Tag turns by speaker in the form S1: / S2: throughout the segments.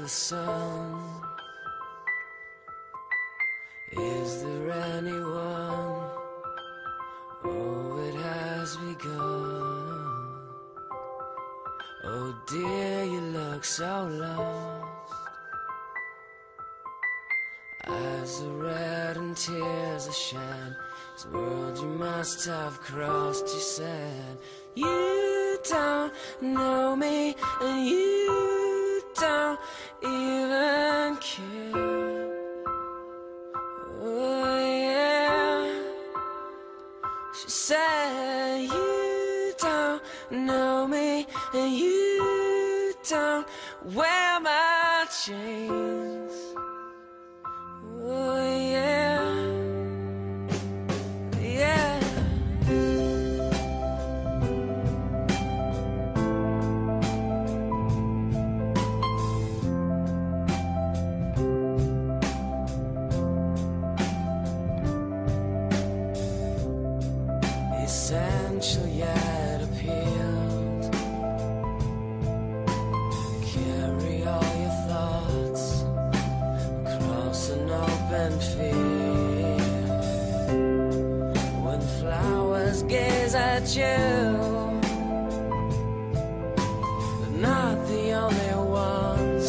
S1: the sun. Is there anyone? Oh, it has begun. Oh dear, you look so lost. Eyes are red and tears are shed. This world you must have crossed, you said. You don't know me, and you don't even care. Oh yeah. She said, you don't know me, and you don't wear my chains. Oh yeah, yeah. Essential yet appealed. Carry all your thoughts across an open field. When flowers gaze at you, they're not the only ones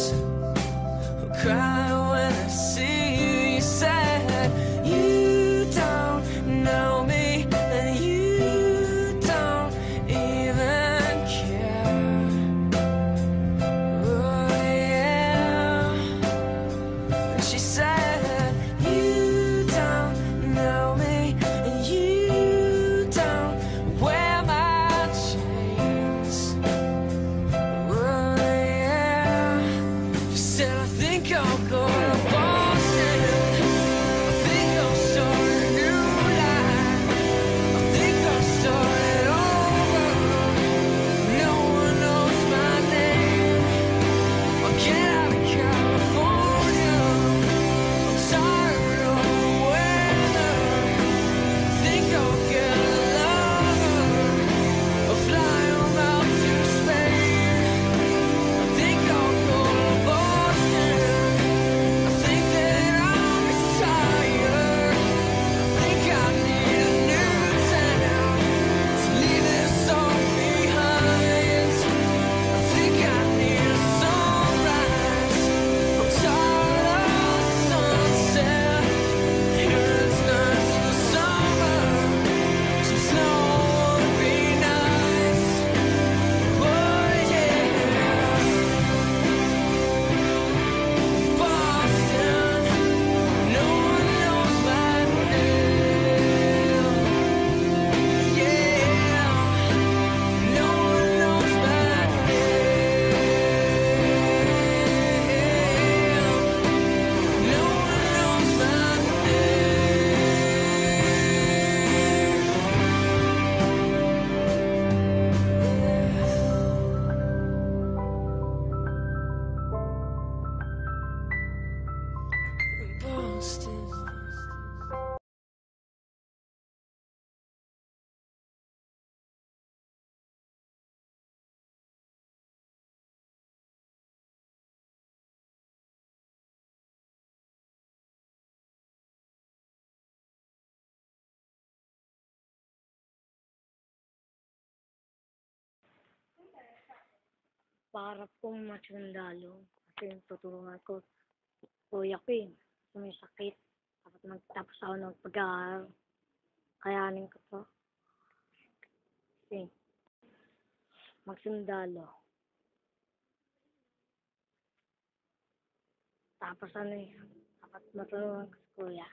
S1: who cry when they see you. You said you don't know me, and you don't even care. Oh yeah. And she said, you don't know me, and you don't wear my chains. Oh yeah. She said, I think I'll go to Boston. I think I'll start a new life. I think I'll start it over. No one knows my name. I'll get out of California. I'm tired of the weather. I think I'll get a lover. I'll fly on out to Spain. I think I'll go to Boston. I think that I'm retired. I think I need a new town to leave this all behind. I think I need a sunrise. I'm tired of sunset. Here it's nice in the summer. Some snow would be nice. Oh yeah. Boston, no one knows my name. Yeah, no one knows my name. No one knows my name. Boston.
S2: Para pong magsundalo. Kasi tutulungan ko, kuya ko eh. May sakit. Dapat magtapos ako ng pag-aaral. Kayanin ko to. Kasi, magsundalo. Tapos ano eh, dapat matulungan ko si kuya.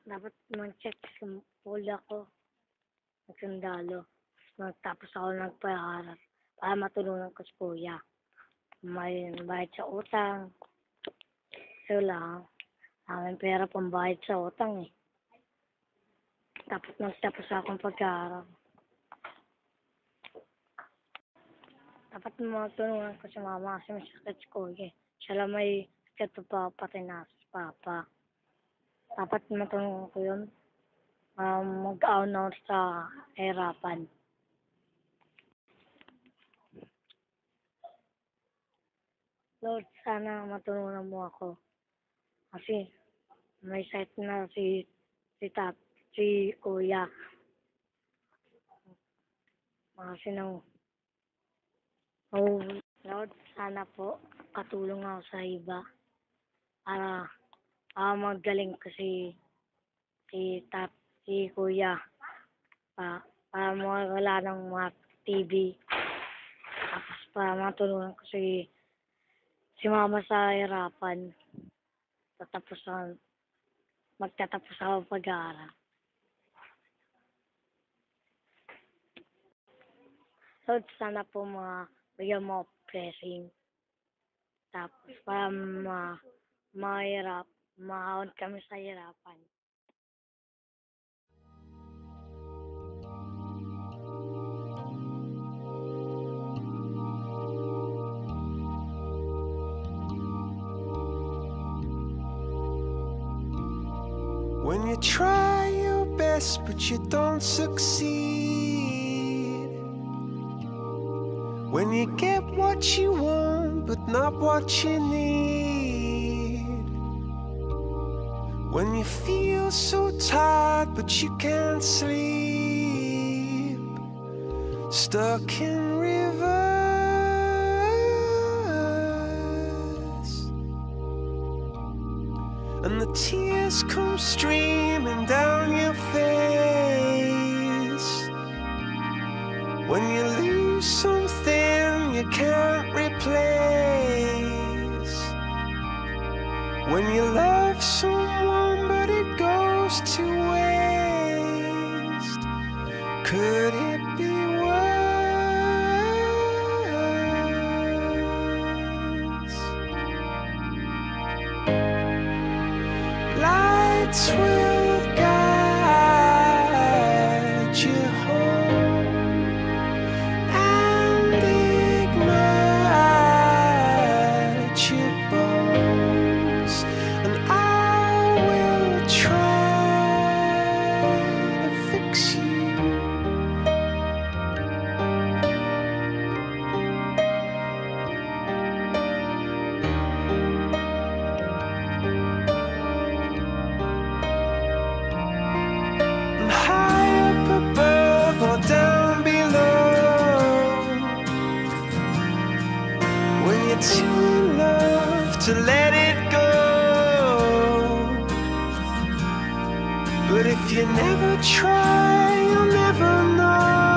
S2: Dapat mag-check sa kuya ko. Magsundalo. Magtapos ako ng pag-aaral para matulungan ko si kuya. May bayad sa utang. So lang, namin pera pambayad sa utang eh. Tapos nagtapos akong pag-aaral. Dapat matulungan ko si mama kasi may sakit si kuya. Siya lang may sakit pa pati na si papa. Dapat matulungan ko yun. Mag-honor sa hirapan. Lord, sana matulungan mo ako. Kasi may sakit na si Kuya. Kasi Lord, sana po katulong ako sa iba para magaling kasi si Kuya para mawala ng mga TB. Tapos para matulungan ko si Mama sa hirapan. Magtatapos ako pag-aaral. Lord, sana po bigyan mo blessing. Tapos para mahon kami sa hirapan.
S1: When you try your best but you don't succeed, when you get what you want but not what you need, when you feel so tired but you can't sleep, stuck in rivers, and the tears come streaming down your face, when you lose something you can't replace, when you love someone but it goes to waste, could it be worse? Lights will guide you home and ignite your bones, and I will try to fix you. High up above or down below, when you're too in love to let it go, but if you never try, you'll never know.